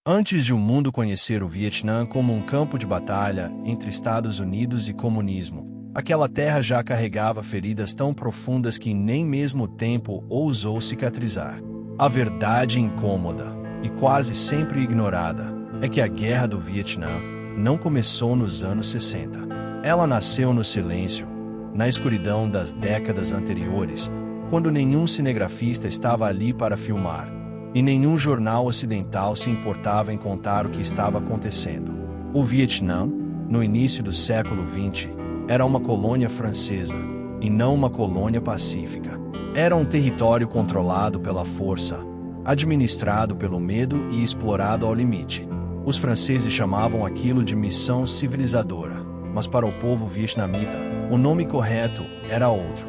Antes de o mundo conhecer o Vietnã como um campo de batalha entre Estados Unidos e comunismo, aquela terra já carregava feridas tão profundas que nem mesmo o tempo ousou cicatrizar. A verdade incômoda, e quase sempre ignorada, é que a Guerra do Vietnã não começou nos anos 60. Ela nasceu no silêncio, na escuridão das décadas anteriores, quando nenhum cinegrafista estava ali para filmar, e nenhum jornal ocidental se importava em contar o que estava acontecendo. O Vietnã, no início do século XX, era uma colônia francesa, e não uma colônia pacífica. Era um território controlado pela força, administrado pelo medo e explorado ao limite. Os franceses chamavam aquilo de missão civilizadora, mas para o povo vietnamita, o nome correto era outro: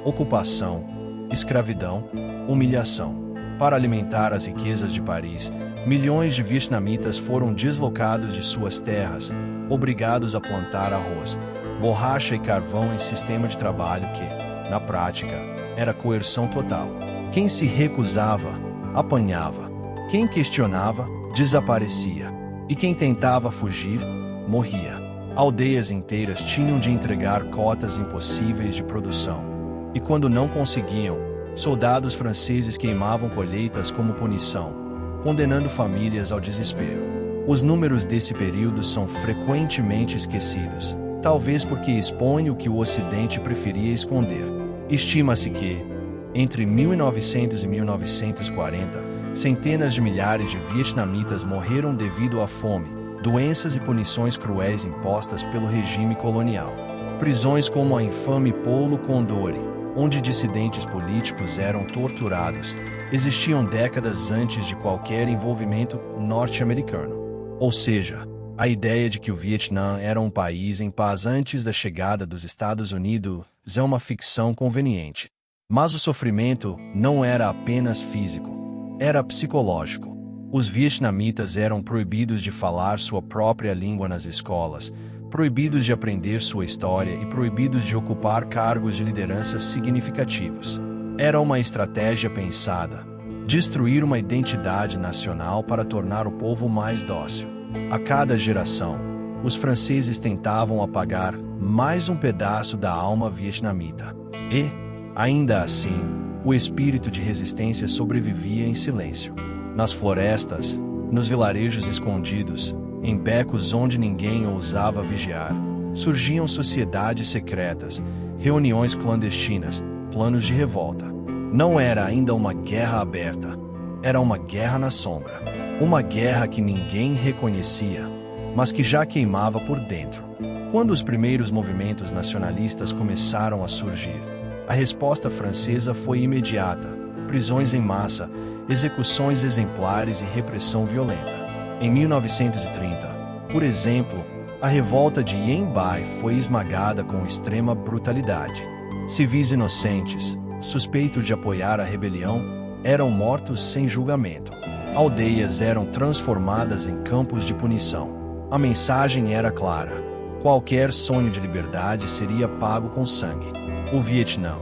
ocupação, escravidão, humilhação. Para alimentar as riquezas de Paris, milhões de vietnamitas foram deslocados de suas terras, obrigados a plantar arroz, borracha e carvão em sistema de trabalho que, na prática, era coerção total. Quem se recusava, apanhava. Quem questionava, desaparecia. E quem tentava fugir, morria. Aldeias inteiras tinham de entregar cotas impossíveis de produção. E quando não conseguiam, soldados franceses queimavam colheitas como punição, condenando famílias ao desespero. Os números desse período são frequentemente esquecidos, talvez porque expõem o que o Ocidente preferia esconder. Estima-se que, entre 1900 e 1940, centenas de milhares de vietnamitas morreram devido à fome, doenças e punições cruéis impostas pelo regime colonial. Prisões como a infame Polo Condori, onde dissidentes políticos eram torturados, existiam décadas antes de qualquer envolvimento norte-americano. Ou seja, a ideia de que o Vietnã era um país em paz antes da chegada dos Estados Unidos é uma ficção conveniente. Mas o sofrimento não era apenas físico, era psicológico. Os vietnamitas eram proibidos de falar sua própria língua nas escolas, proibidos de aprender sua história e proibidos de ocupar cargos de liderança significativos. Era uma estratégia pensada: destruir uma identidade nacional para tornar o povo mais dócil. A cada geração, os franceses tentavam apagar mais um pedaço da alma vietnamita. E, ainda assim, o espírito de resistência sobrevivia em silêncio. Nas florestas, nos vilarejos escondidos, em becos onde ninguém ousava vigiar, surgiam sociedades secretas, reuniões clandestinas, planos de revolta. Não era ainda uma guerra aberta, era uma guerra na sombra. Uma guerra que ninguém reconhecia, mas que já queimava por dentro. Quando os primeiros movimentos nacionalistas começaram a surgir, a resposta francesa foi imediata: prisões em massa, execuções exemplares e repressão violenta. Em 1930, por exemplo, a revolta de Yen Bai foi esmagada com extrema brutalidade. Civis inocentes, suspeitos de apoiar a rebelião, eram mortos sem julgamento. Aldeias eram transformadas em campos de punição. A mensagem era clara: qualquer sonho de liberdade seria pago com sangue. O Vietnã,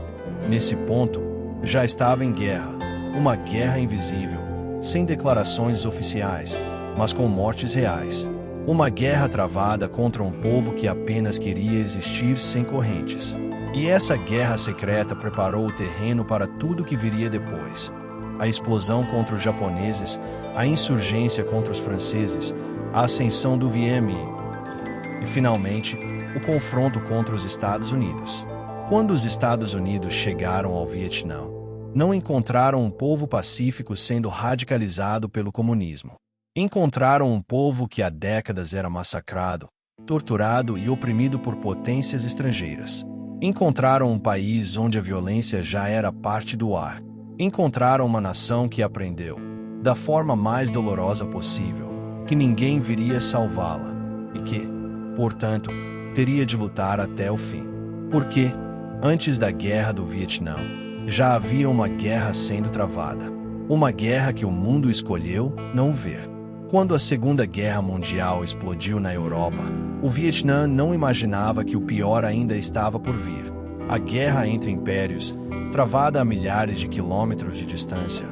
nesse ponto, já estava em guerra, uma guerra invisível, sem declarações oficiais, mas com mortes reais. Uma guerra travada contra um povo que apenas queria existir sem correntes. E essa guerra secreta preparou o terreno para tudo que viria depois. A explosão contra os japoneses, a insurgência contra os franceses, a ascensão do Vietnã e, finalmente, o confronto contra os Estados Unidos. Quando os Estados Unidos chegaram ao Vietnã, não encontraram um povo pacífico sendo radicalizado pelo comunismo. Encontraram um povo que há décadas era massacrado, torturado e oprimido por potências estrangeiras. Encontraram um país onde a violência já era parte do ar. Encontraram uma nação que aprendeu, da forma mais dolorosa possível, que ninguém viria salvá-la e que, portanto, teria de lutar até o fim. Porque, antes da Guerra do Vietnã, já havia uma guerra sendo travada. Uma guerra que o mundo escolheu não ver. Quando a Segunda Guerra Mundial explodiu na Europa, o Vietnã não imaginava que o pior ainda estava por vir. A guerra entre impérios, travada a milhares de quilômetros de distância,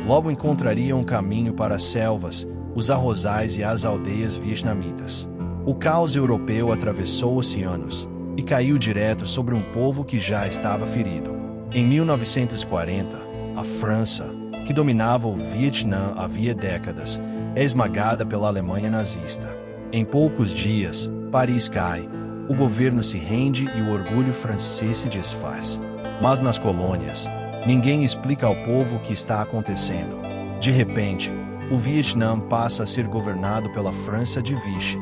logo encontraria um caminho para as selvas, os arrozais e as aldeias vietnamitas. O caos europeu atravessou oceanos e caiu direto sobre um povo que já estava ferido. Em 1940, a França, que dominava o Vietnã havia décadas, é esmagada pela Alemanha nazista. Em poucos dias, Paris cai, o governo se rende e o orgulho francês se desfaz. Mas nas colônias, ninguém explica ao povo o que está acontecendo. De repente, o Vietnã passa a ser governado pela França de Vichy,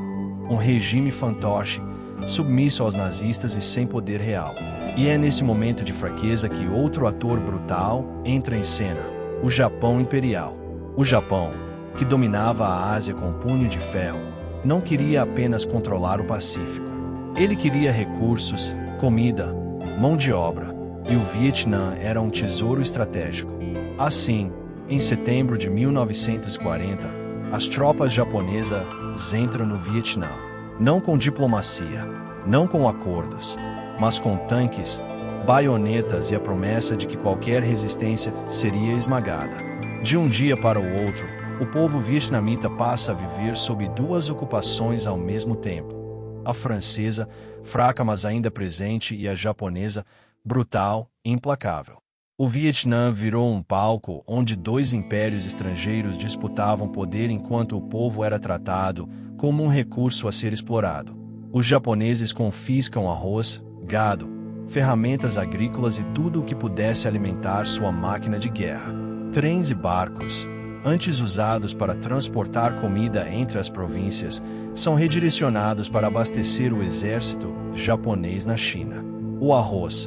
um regime fantoche, submisso aos nazistas e sem poder real. E é nesse momento de fraqueza que outro ator brutal entra em cena, o Japão Imperial. O Japão, que dominava a Ásia com punho de ferro, não queria apenas controlar o Pacífico. Ele queria recursos, comida, mão de obra, e o Vietnã era um tesouro estratégico. Assim, em setembro de 1940, as tropas japonesas entram no Vietnã, não com diplomacia, não com acordos, mas com tanques, baionetas e a promessa de que qualquer resistência seria esmagada. De um dia para o outro, o povo vietnamita passa a viver sob duas ocupações ao mesmo tempo. A francesa, fraca mas ainda presente, e a japonesa, brutal e implacável. O Vietnã virou um palco onde dois impérios estrangeiros disputavam poder enquanto o povo era tratado como um recurso a ser explorado. Os japoneses confiscam arroz, gado, ferramentas agrícolas e tudo o que pudesse alimentar sua máquina de guerra. Trens e barcos, antes usados para transportar comida entre as províncias, são redirecionados para abastecer o exército japonês na China. O arroz,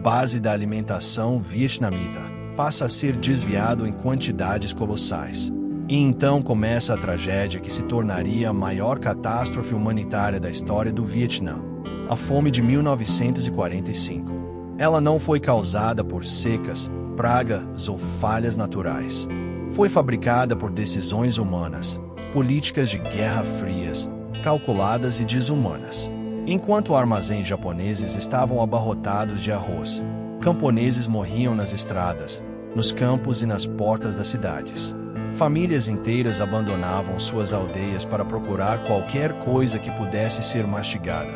base da alimentação vietnamita, passa a ser desviado em quantidades colossais. E então começa a tragédia que se tornaria a maior catástrofe humanitária da história do Vietnã: a fome de 1945. Ela não foi causada por secas, pragas ou falhas naturais. Foi fabricada por decisões humanas, políticas de guerra frias, calculadas e desumanas. Enquanto armazéns japoneses estavam abarrotados de arroz, camponeses morriam nas estradas, nos campos e nas portas das cidades. Famílias inteiras abandonavam suas aldeias para procurar qualquer coisa que pudesse ser mastigada: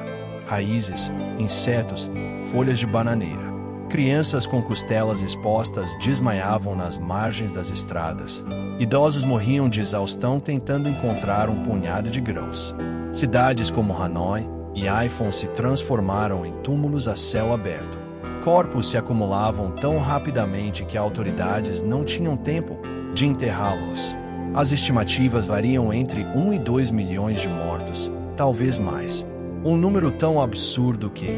raízes, insetos, folhas de bananeira. Crianças com costelas expostas desmaiavam nas margens das estradas. Idosos morriam de exaustão tentando encontrar um punhado de grãos. Cidades como Hanoi e Haiphong se transformaram em túmulos a céu aberto. Corpos se acumulavam tão rapidamente que autoridades não tinham tempo de enterrá-los. As estimativas variam entre 1 e 2 milhões de mortos, talvez mais. Um número tão absurdo que,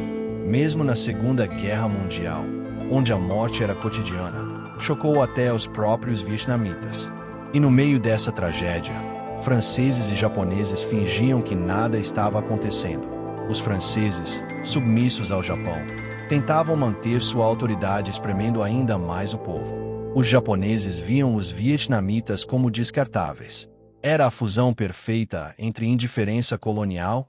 mesmo na Segunda Guerra Mundial, onde a morte era cotidiana, chocou até os próprios vietnamitas. E no meio dessa tragédia, franceses e japoneses fingiam que nada estava acontecendo. Os franceses, submissos ao Japão, tentavam manter sua autoridade espremendo ainda mais o povo. Os japoneses viam os vietnamitas como descartáveis. Era a fusão perfeita entre indiferença colonial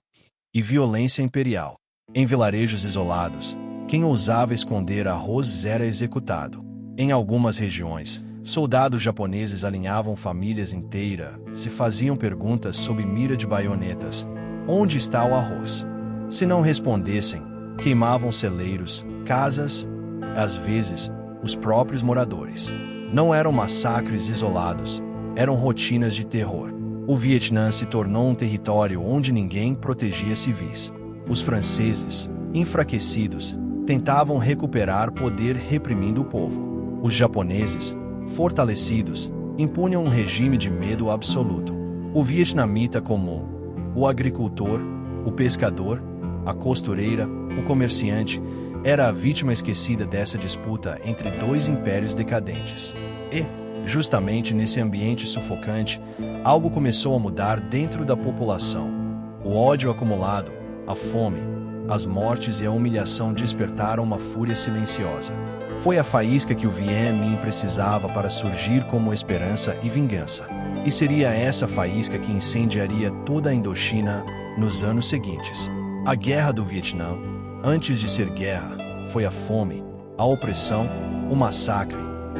e violência imperial. Em vilarejos isolados, quem ousava esconder arroz era executado. Em algumas regiões, soldados japoneses alinhavam famílias inteiras, se faziam perguntas sob mira de baionetas: onde está o arroz? Se não respondessem, queimavam celeiros, casas, às vezes, os próprios moradores. Não eram massacres isolados, eram rotinas de terror. O Vietnã se tornou um território onde ninguém protegia civis. Os franceses, enfraquecidos, tentavam recuperar poder reprimindo o povo. Os japoneses, fortalecidos, impunham um regime de medo absoluto. O vietnamita comum, o agricultor, o pescador, a costureira, o comerciante, era a vítima esquecida dessa disputa entre dois impérios decadentes. E, justamente nesse ambiente sufocante, algo começou a mudar dentro da população. O ódio acumulado, a fome, as mortes e a humilhação despertaram uma fúria silenciosa. Foi a faísca que o Vietnã precisava para surgir como esperança e vingança. E seria essa faísca que incendiaria toda a Indochina nos anos seguintes. A Guerra do Vietnã, antes de ser guerra, foi a fome, a opressão, o massacre,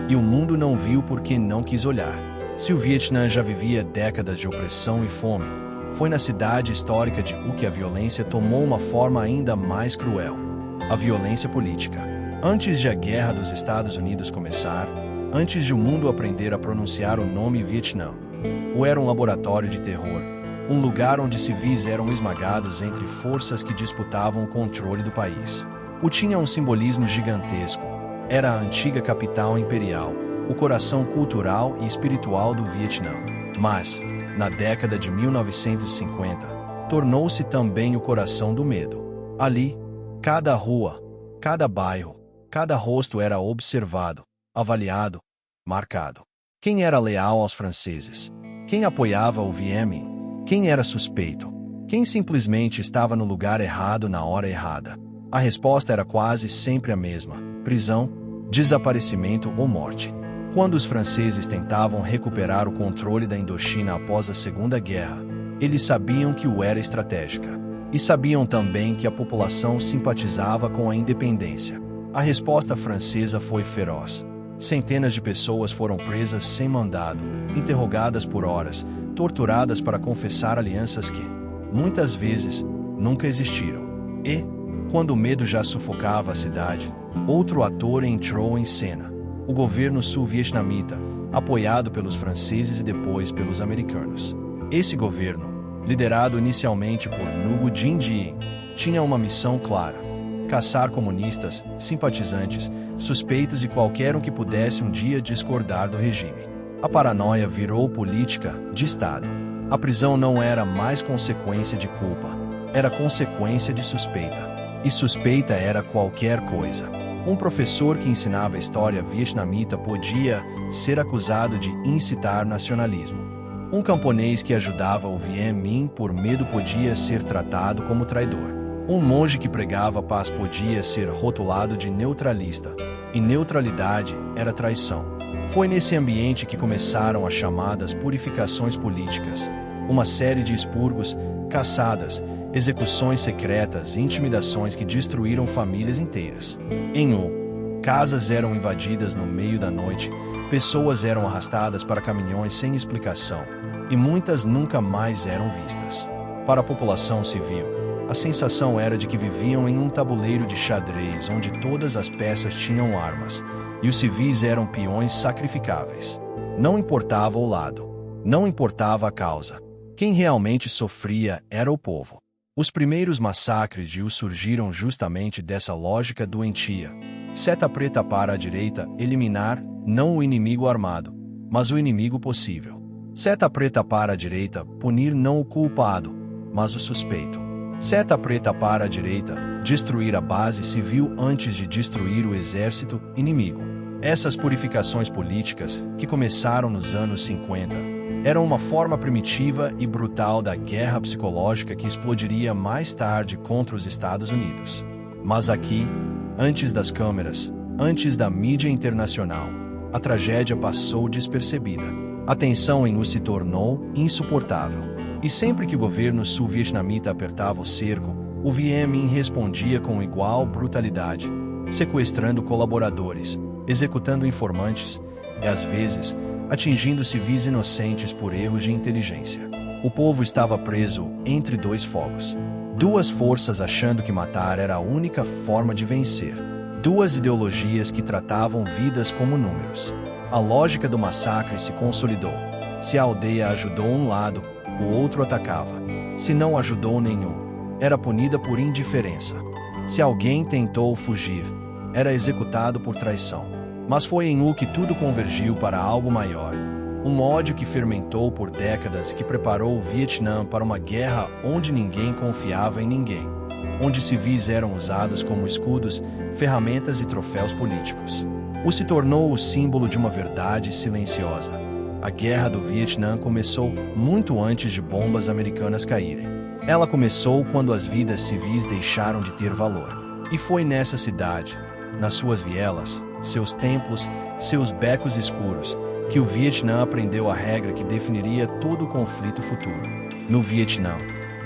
e o mundo não viu porque não quis olhar. Se o Vietnã já vivia décadas de opressão e fome, foi na cidade histórica de Hue que a violência tomou uma forma ainda mais cruel: a violência política. Antes de a Guerra dos Estados Unidos começar, antes de o mundo aprender a pronunciar o nome Vietnã, Hue era um laboratório de terror, um lugar onde civis eram esmagados entre forças que disputavam o controle do país. Hue tinha um simbolismo gigantesco. Era a antiga capital imperial, o coração cultural e espiritual do Vietnã. Mas, na década de 1950, tornou-se também o coração do medo. Ali, cada rua, cada bairro, cada rosto era observado, avaliado, marcado. Quem era leal aos franceses? Quem apoiava o Vietnã? Quem era suspeito? Quem simplesmente estava no lugar errado na hora errada? A resposta era quase sempre a mesma: prisão, desaparecimento ou morte. Quando os franceses tentavam recuperar o controle da Indochina após a Segunda Guerra, eles sabiam que o era estratégica. E sabiam também que a população simpatizava com a independência. A resposta francesa foi feroz. Centenas de pessoas foram presas sem mandado, interrogadas por horas, torturadas para confessar alianças que, muitas vezes, nunca existiram. E, quando o medo já sufocava a cidade, outro ator entrou em cena: o governo sul-vietnamita, apoiado pelos franceses e depois pelos americanos. Esse governo, liderado inicialmente por Ngo Dinh Diem, tinha uma missão clara: caçar comunistas, simpatizantes, suspeitos e qualquer um que pudesse um dia discordar do regime. A paranoia virou política de Estado. A prisão não era mais consequência de culpa, era consequência de suspeita. E suspeita era qualquer coisa. Um professor que ensinava história vietnamita podia ser acusado de incitar nacionalismo. Um camponês que ajudava o Viet Minh por medo podia ser tratado como traidor. Um monge que pregava paz podia ser rotulado de neutralista. E neutralidade era traição. Foi nesse ambiente que começaram as chamadas purificações políticas, uma série de expurgos, caçadas, execuções secretas e intimidações que destruíram famílias inteiras. Em Hue, casas eram invadidas no meio da noite, pessoas eram arrastadas para caminhões sem explicação, e muitas nunca mais eram vistas. Para a população civil, a sensação era de que viviam em um tabuleiro de xadrez onde todas as peças tinham armas, e os civis eram peões sacrificáveis. Não importava o lado, não importava a causa. Quem realmente sofria era o povo. Os primeiros massacres de Hue surgiram justamente dessa lógica doentia. Seta preta para a direita: eliminar, não o inimigo armado, mas o inimigo possível. Seta preta para a direita: punir não o culpado, mas o suspeito. Seta preta para a direita: destruir a base civil antes de destruir o exército inimigo. Essas purificações políticas, que começaram nos anos 50, eram uma forma primitiva e brutal da guerra psicológica que explodiria mais tarde contra os Estados Unidos. Mas aqui, antes das câmeras, antes da mídia internacional, a tragédia passou despercebida. A tensão em Hue se tornou insuportável. E sempre que o governo sul-vietnamita apertava o cerco, o Viet Minh respondia com igual brutalidade, sequestrando colaboradores, executando informantes e, às vezes, atingindo civis inocentes por erros de inteligência. O povo estava preso entre dois fogos. Duas forças achando que matar era a única forma de vencer. Duas ideologias que tratavam vidas como números. A lógica do massacre se consolidou. Se a aldeia ajudou um lado, o outro atacava. Se não ajudou nenhum, era punida por indiferença. Se alguém tentou fugir, era executado por traição. Mas foi em Hue que tudo convergiu para algo maior. Um ódio que fermentou por décadas e que preparou o Vietnã para uma guerra onde ninguém confiava em ninguém. Onde civis eram usados como escudos, ferramentas e troféus políticos. Hue se tornou o símbolo de uma verdade silenciosa. A Guerra do Vietnã começou muito antes de bombas americanas caírem. Ela começou quando as vidas civis deixaram de ter valor. E foi nessa cidade, nas suas vielas, seus templos, seus becos escuros, que o Vietnã aprendeu a regra que definiria todo o conflito futuro. No Vietnã,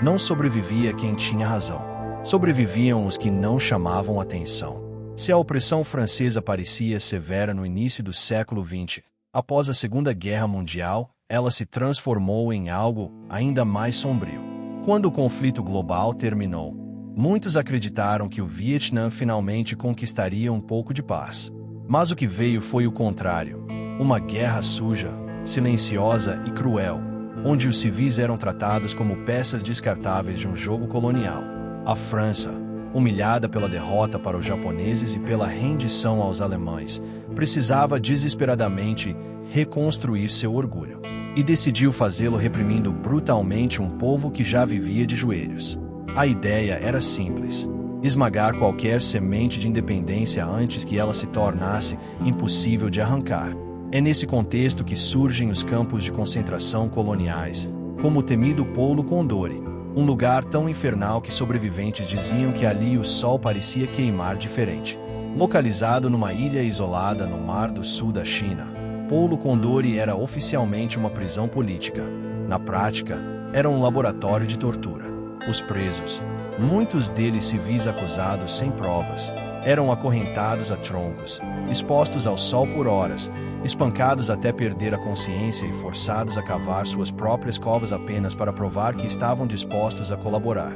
não sobrevivia quem tinha razão. Sobreviviam os que não chamavam atenção. Se a opressão francesa parecia severa no início do século XX, Após a Segunda Guerra Mundial, ela se transformou em algo ainda mais sombrio. Quando o conflito global terminou, muitos acreditaram que o Vietnã finalmente conquistaria um pouco de paz. Mas o que veio foi o contrário. Uma guerra suja, silenciosa e cruel, onde os civis eram tratados como peças descartáveis de um jogo colonial. A França, humilhada pela derrota para os japoneses e pela rendição aos alemães, precisava desesperadamente reconstruir seu orgulho. E decidiu fazê-lo reprimindo brutalmente um povo que já vivia de joelhos. A ideia era simples: esmagar qualquer semente de independência antes que ela se tornasse impossível de arrancar. É nesse contexto que surgem os campos de concentração coloniais, como o temido Paulo Condori, um lugar tão infernal que sobreviventes diziam que ali o sol parecia queimar diferente. Localizado numa ilha isolada no Mar do Sul da China, Paulo Condori era oficialmente uma prisão política. Na prática, era um laboratório de tortura. Os presos, muitos deles civis acusados sem provas, eram acorrentados a troncos, expostos ao sol por horas, espancados até perder a consciência e forçados a cavar suas próprias covas apenas para provar que estavam dispostos a colaborar.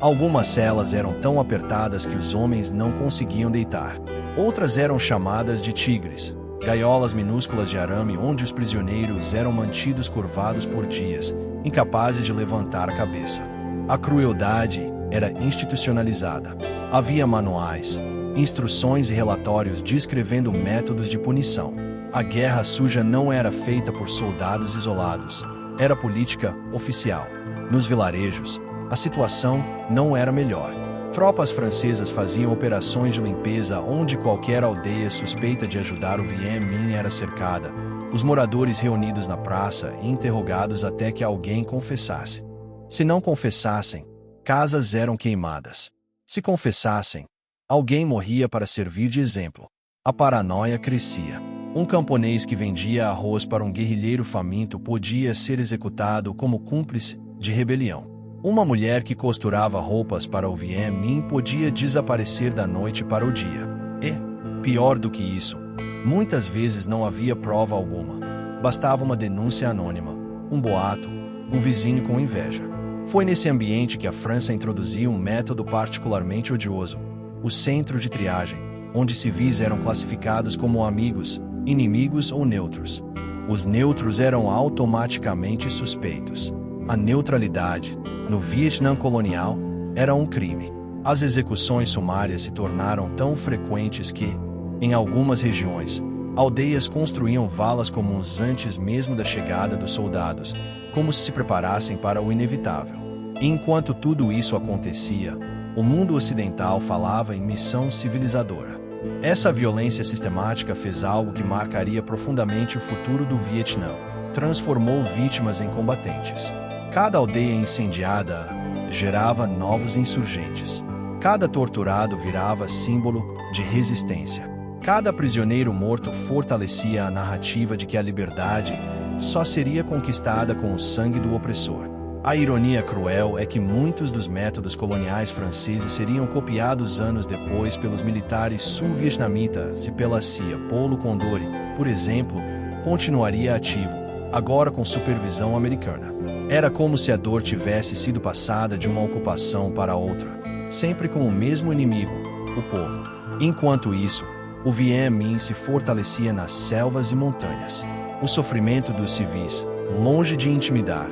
Algumas celas eram tão apertadas que os homens não conseguiam deitar. Outras eram chamadas de tigres, gaiolas minúsculas de arame onde os prisioneiros eram mantidos curvados por dias, incapazes de levantar a cabeça. A crueldade era institucionalizada. Havia manuais, instruções e relatórios descrevendo métodos de punição. A guerra suja não era feita por soldados isolados, era política oficial. Nos vilarejos, a situação não era melhor. Tropas francesas faziam operações de limpeza onde qualquer aldeia suspeita de ajudar o Vietnã era cercada, os moradores reunidos na praça e interrogados até que alguém confessasse. Se não confessassem, casas eram queimadas. Se confessassem, alguém morria para servir de exemplo. A paranoia crescia. Um camponês que vendia arroz para um guerrilheiro faminto podia ser executado como cúmplice de rebelião. Uma mulher que costurava roupas para o Vietnã podia desaparecer da noite para o dia. E, pior do que isso, muitas vezes não havia prova alguma. Bastava uma denúncia anônima, um boato, um vizinho com inveja. Foi nesse ambiente que a França introduziu um método particularmente odioso: o centro de triagem, onde civis eram classificados como amigos, inimigos ou neutros. Os neutros eram automaticamente suspeitos. A neutralidade, no Vietnã colonial, era um crime. As execuções sumárias se tornaram tão frequentes que, em algumas regiões, aldeias construíam valas comuns antes mesmo da chegada dos soldados, como se preparassem para o inevitável. E enquanto tudo isso acontecia, o mundo ocidental falava em missão civilizadora. Essa violência sistemática fez algo que marcaria profundamente o futuro do Vietnã: transformou vítimas em combatentes. Cada aldeia incendiada gerava novos insurgentes. Cada torturado virava símbolo de resistência. Cada prisioneiro morto fortalecia a narrativa de que a liberdade só seria conquistada com o sangue do opressor. A ironia cruel é que muitos dos métodos coloniais franceses seriam copiados anos depois pelos militares sul-vietnamitas e pela CIA. Paulo Condori, por exemplo, continuaria ativo, agora com supervisão americana. Era como se a dor tivesse sido passada de uma ocupação para outra, sempre com o mesmo inimigo, o povo. Enquanto isso, o Vietnã se fortalecia nas selvas e montanhas. O sofrimento dos civis, longe de intimidar,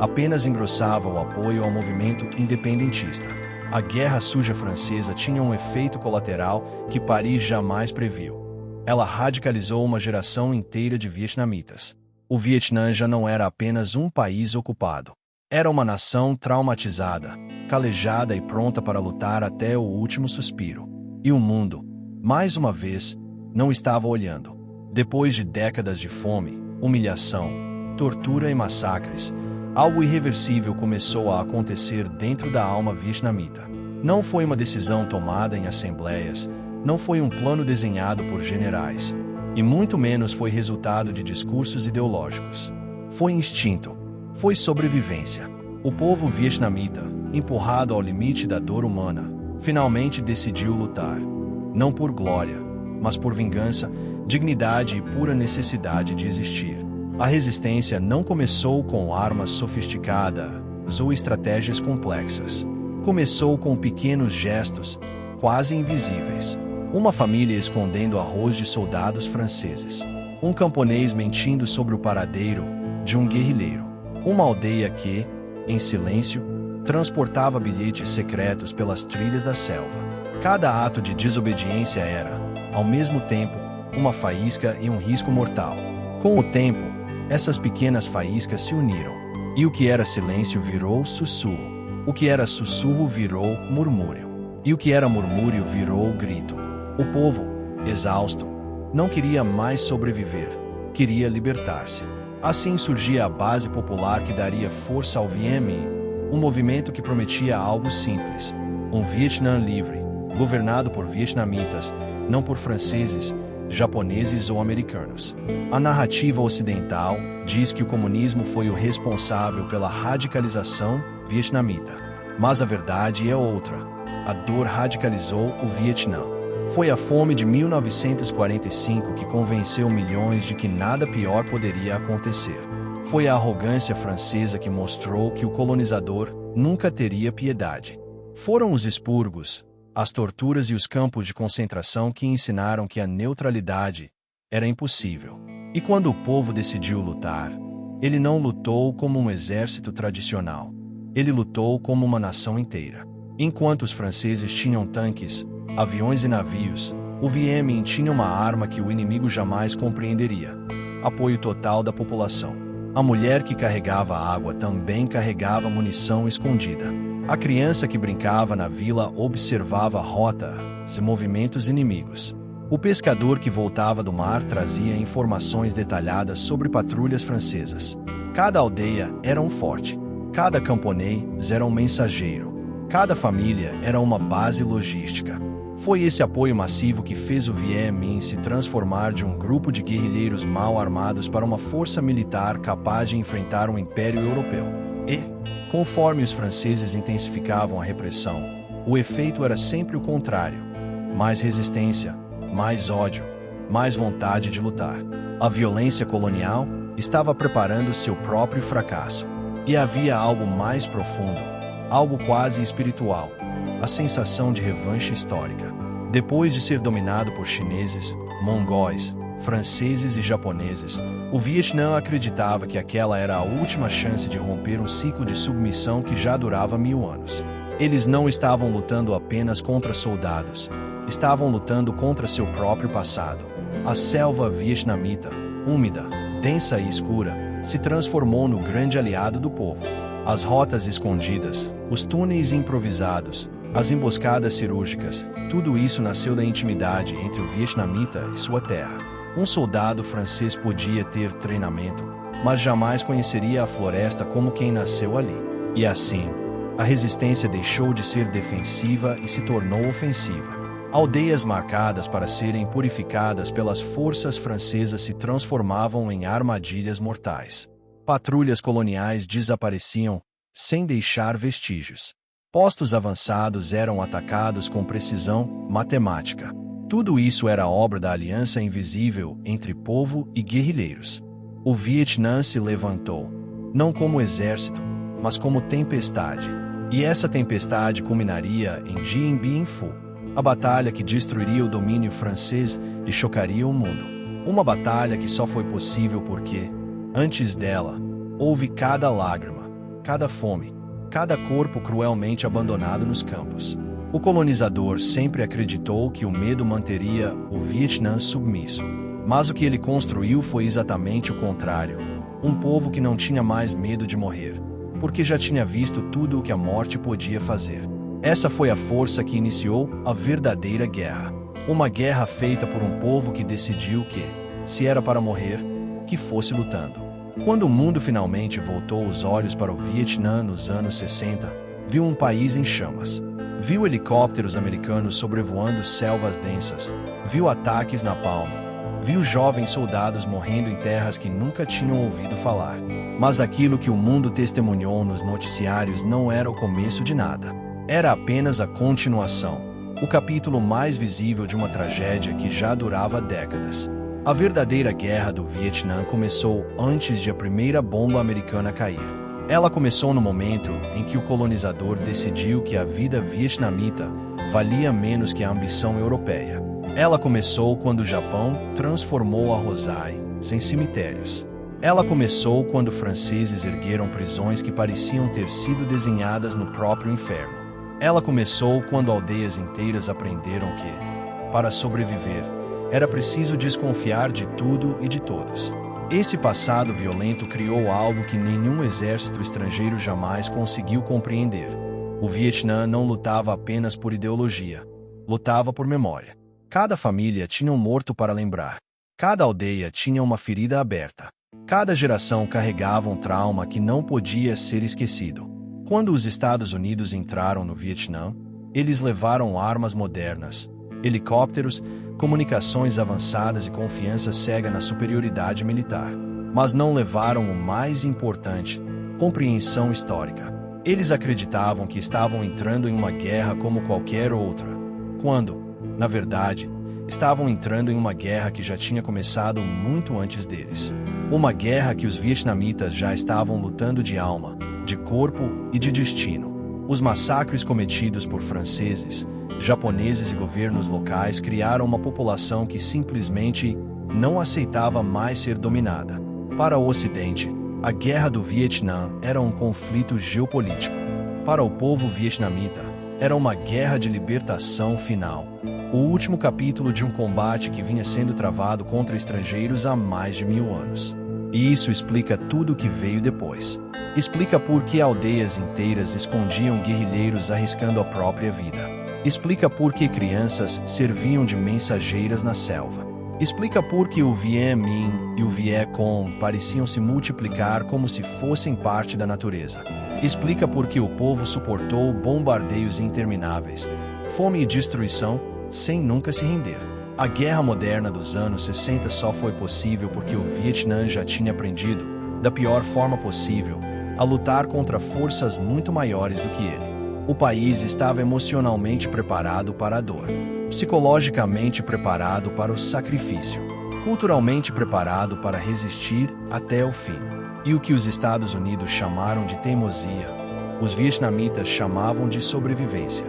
apenas engrossava o apoio ao movimento independentista. A Guerra Suja Francesa tinha um efeito colateral que Paris jamais previu. Ela radicalizou uma geração inteira de vietnamitas. O Vietnã já não era apenas um país ocupado. Era uma nação traumatizada, calejada e pronta para lutar até o último suspiro. E o mundo, mais uma vez, não estava olhando. Depois de décadas de fome, humilhação, tortura e massacres, algo irreversível começou a acontecer dentro da alma vietnamita. Não foi uma decisão tomada em assembleias, não foi um plano desenhado por generais, e muito menos foi resultado de discursos ideológicos. Foi instinto, foi sobrevivência. O povo vietnamita, empurrado ao limite da dor humana, finalmente decidiu lutar. Não por glória, mas por vingança, dignidade e pura necessidade de existir. A resistência não começou com armas sofisticadas ou estratégias complexas. Começou com pequenos gestos, quase invisíveis. Uma família escondendo arroz de soldados franceses. Um camponês mentindo sobre o paradeiro de um guerrilheiro. Uma aldeia que, em silêncio, transportava bilhetes secretos pelas trilhas da selva. Cada ato de desobediência era, ao mesmo tempo, uma faísca e um risco mortal. Com o tempo, essas pequenas faíscas se uniram, e o que era silêncio virou sussurro. O que era sussurro virou murmúrio, e o que era murmúrio virou grito. O povo, exausto, não queria mais sobreviver, queria libertar-se. Assim surgia a base popular que daria força ao VMI, um movimento que prometia algo simples: um Vietnã livre, governado por vietnamitas, não por franceses, japoneses ou americanos. A narrativa ocidental diz que o comunismo foi o responsável pela radicalização vietnamita. Mas a verdade é outra. A dor radicalizou o Vietnã. Foi a fome de 1945 que convenceu milhões de que nada pior poderia acontecer. Foi a arrogância francesa que mostrou que o colonizador nunca teria piedade. Foram os expurgos, as torturas e os campos de concentração que ensinaram que a neutralidade era impossível. E quando o povo decidiu lutar, ele não lutou como um exército tradicional. Ele lutou como uma nação inteira. Enquanto os franceses tinham tanques, aviões e navios, o VMI tinha uma arma que o inimigo jamais compreenderia: apoio total da população. A mulher que carregava água também carregava munição escondida. A criança que brincava na vila observava rotas e movimentos inimigos. O pescador que voltava do mar trazia informações detalhadas sobre patrulhas francesas. Cada aldeia era um forte. Cada camponês era um mensageiro. Cada família era uma base logística. Foi esse apoio massivo que fez o VMI se transformar de um grupo de guerrilheiros mal armados para uma força militar capaz de enfrentar um império europeu. E, conforme os franceses intensificavam a repressão, o efeito era sempre o contrário: mais resistência, mais ódio, mais vontade de lutar. A violência colonial estava preparando seu próprio fracasso. E havia algo mais profundo, algo quase espiritual: a sensação de revanche histórica. Depois de ser dominado por chineses, mongóis, franceses e japoneses, o Vietnã acreditava que aquela era a última chance de romper um ciclo de submissão que já durava 1000 anos. Eles não estavam lutando apenas contra soldados, estavam lutando contra seu próprio passado. A selva vietnamita, úmida, densa e escura, se transformou no grande aliado do povo. As rotas escondidas, os túneis improvisados, as emboscadas cirúrgicas, tudo isso nasceu da intimidade entre o vietnamita e sua terra. Um soldado francês podia ter treinamento, mas jamais conheceria a floresta como quem nasceu ali. E assim, a resistência deixou de ser defensiva e se tornou ofensiva. Aldeias marcadas para serem purificadas pelas forças francesas se transformavam em armadilhas mortais. Patrulhas coloniais desapareciam, sem deixar vestígios. Postos avançados eram atacados com precisão matemática. Tudo isso era obra da aliança invisível entre povo e guerrilheiros. O Vietnã se levantou, não como exército, mas como tempestade. E essa tempestade culminaria em Dien Bien Phu, a batalha que destruiria o domínio francês e chocaria o mundo. Uma batalha que só foi possível porque, antes dela, houve cada lágrima, cada fome, cada corpo cruelmente abandonado nos campos. O colonizador sempre acreditou que o medo manteria o Vietnã submisso. Mas o que ele construiu foi exatamente o contrário: um povo que não tinha mais medo de morrer, porque já tinha visto tudo o que a morte podia fazer. Essa foi a força que iniciou a verdadeira guerra. Uma guerra feita por um povo que decidiu que, se era para morrer, que fosse lutando. Quando o mundo finalmente voltou os olhos para o Vietnã nos anos 60, viu um país em chamas. Viu helicópteros americanos sobrevoando selvas densas. Viu ataques na Palme. Viu jovens soldados morrendo em terras que nunca tinham ouvido falar. Mas aquilo que o mundo testemunhou nos noticiários não era o começo de nada. Era apenas a continuação. O capítulo mais visível de uma tragédia que já durava décadas. A verdadeira guerra do Vietnã começou antes de a primeira bomba americana cair. Ela começou no momento em que o colonizador decidiu que a vida vietnamita valia menos que a ambição europeia. Ela começou quando o Japão transformou a Rosai em cemitérios. Ela começou quando franceses ergueram prisões que pareciam ter sido desenhadas no próprio inferno. Ela começou quando aldeias inteiras aprenderam que, para sobreviver, era preciso desconfiar de tudo e de todos. Esse passado violento criou algo que nenhum exército estrangeiro jamais conseguiu compreender. O Vietnã não lutava apenas por ideologia, lutava por memória. Cada família tinha um morto para lembrar. Cada aldeia tinha uma ferida aberta. Cada geração carregava um trauma que não podia ser esquecido. Quando os Estados Unidos entraram no Vietnã, eles levaram armas modernas, helicópteros, comunicações avançadas e confiança cega na superioridade militar. Mas não levaram o mais importante, compreensão histórica. Eles acreditavam que estavam entrando em uma guerra como qualquer outra, quando, na verdade, estavam entrando em uma guerra que já tinha começado muito antes deles. Uma guerra que os vietnamitas já estavam lutando de alma, de corpo e de destino. Os massacres cometidos por franceses, japoneses e governos locais criaram uma população que simplesmente não aceitava mais ser dominada. Para o Ocidente, a Guerra do Vietnã era um conflito geopolítico. Para o povo vietnamita, era uma guerra de libertação final. O último capítulo de um combate que vinha sendo travado contra estrangeiros há mais de 1000 anos. E isso explica tudo o que veio depois. Explica por que aldeias inteiras escondiam guerrilheiros arriscando a própria vida. Explica por que crianças serviam de mensageiras na selva. Explica por que o Viet Minh e o Viet Cong pareciam se multiplicar como se fossem parte da natureza. Explica por que o povo suportou bombardeios intermináveis, fome e destruição, sem nunca se render. A guerra moderna dos anos 60 só foi possível porque o Vietnã já tinha aprendido, da pior forma possível, a lutar contra forças muito maiores do que ele. O país estava emocionalmente preparado para a dor, psicologicamente preparado para o sacrifício, culturalmente preparado para resistir até o fim. E o que os Estados Unidos chamaram de teimosia, os vietnamitas chamavam de sobrevivência.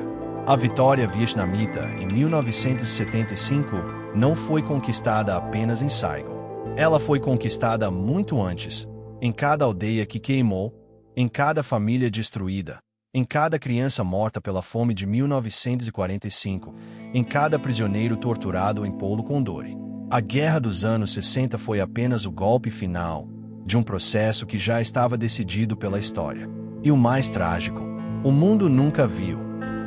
A vitória vietnamita em 1975 não foi conquistada apenas em Saigon. Ela foi conquistada muito antes, em cada aldeia que queimou, em cada família destruída, em cada criança morta pela fome de 1945, em cada prisioneiro torturado em Polo Condori. A guerra dos anos 60 foi apenas o golpe final de um processo que já estava decidido pela história. E o mais trágico, o mundo nunca viu,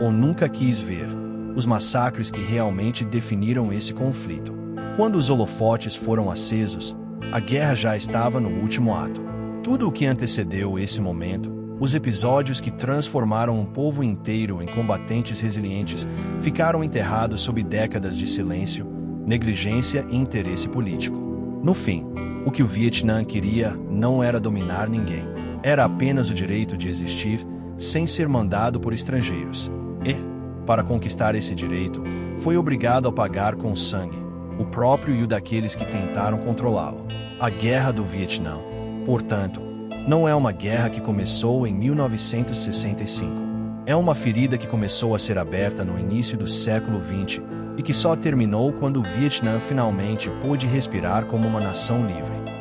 ou nunca quis ver, os massacres que realmente definiram esse conflito. Quando os holofotes foram acesos, a guerra já estava no último ato. Tudo o que antecedeu esse momento, os episódios que transformaram um povo inteiro em combatentes resilientes, ficaram enterrados sob décadas de silêncio, negligência e interesse político. No fim, o que o Vietnã queria não era dominar ninguém. Era apenas o direito de existir, sem ser mandado por estrangeiros. E, para conquistar esse direito, foi obrigado a pagar com sangue, o próprio e o daqueles que tentaram controlá-lo. A Guerra do Vietnã, portanto, não é uma guerra que começou em 1965. É uma ferida que começou a ser aberta no início do século XX e que só terminou quando o Vietnã finalmente pôde respirar como uma nação livre.